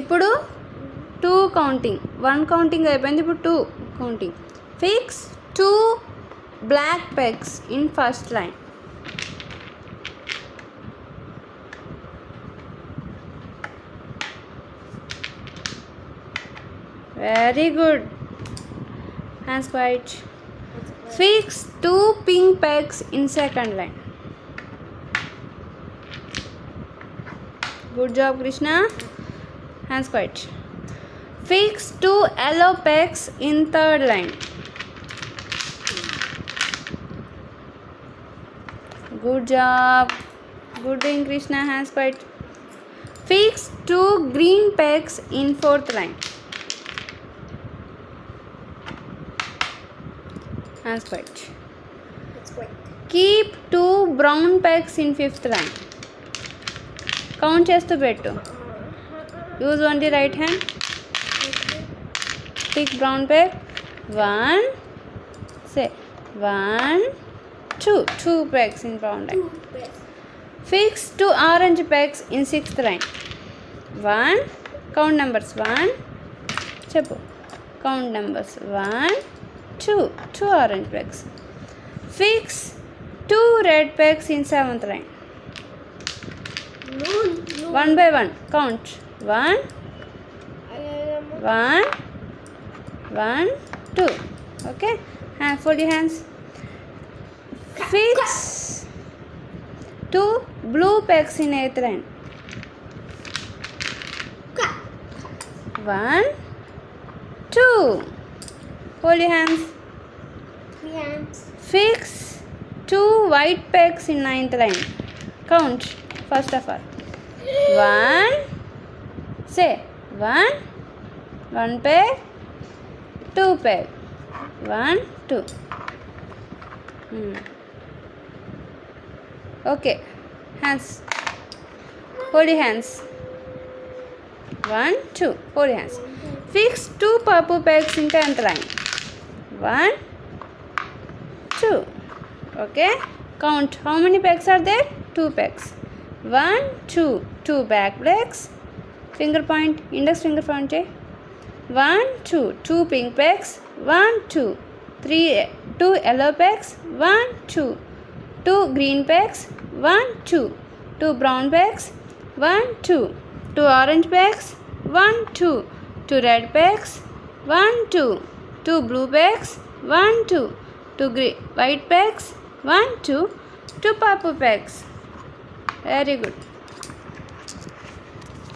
ఇప్పుడు 2 counting, 1 counting అయిపోయింది, ఇప్పుడు 2 counting. Fix 2 black pegs in first line. Very good. Hands quiet. Fix 2 pink pegs in second line. Good job, Krishna. Hands quiet. Fix 2 yellow pegs in third line. Good job. Good doing, Krishna. Hands quiet. Fix 2 green pegs in fourth line. Hands quiet. Keep 2 brown pegs in fifth line. Count chestu pettu. Use only right hand. Pick brown peg. 1. Say 1, 2. 2 pegs in brown line. Fix 2 orange pegs in sixth line. 1. Count numbers. 1. Cheppu. Count numbers. 1, 2. 2 orange pegs. Fix 2 red pegs in seventh line. 1 by 1. Count. 1, 1, 1, 2. Okay. Fold your hands. Fix 2 blue pegs in eighth line. 1, 2. Hold your hands. Fix 2 white pegs in ninth line. Count first of all. 1. Say 1. 1 peg. 2 peg. 1, 2. Okay. Hands. Hold your hands. 1, 2. Hold your hands. Fix 2 purple pegs in 10th line. 1, 2. Okay. Count. How many pegs are there? 2 pegs. 1, 2. 2 back pegs. Finger point. Index finger point. 1, 2. 2 pink pegs. 1, 2. 2 yellow pegs. 1, 2. 2 green pegs. 1, 2. 2 brown pegs. 1, 2. 2 orange pegs. 1, 2. 2 red pegs. 1, 2. 2 blue pegs. 1, 2. 2 white pegs. 1, 2. 2 purple pegs. Very good.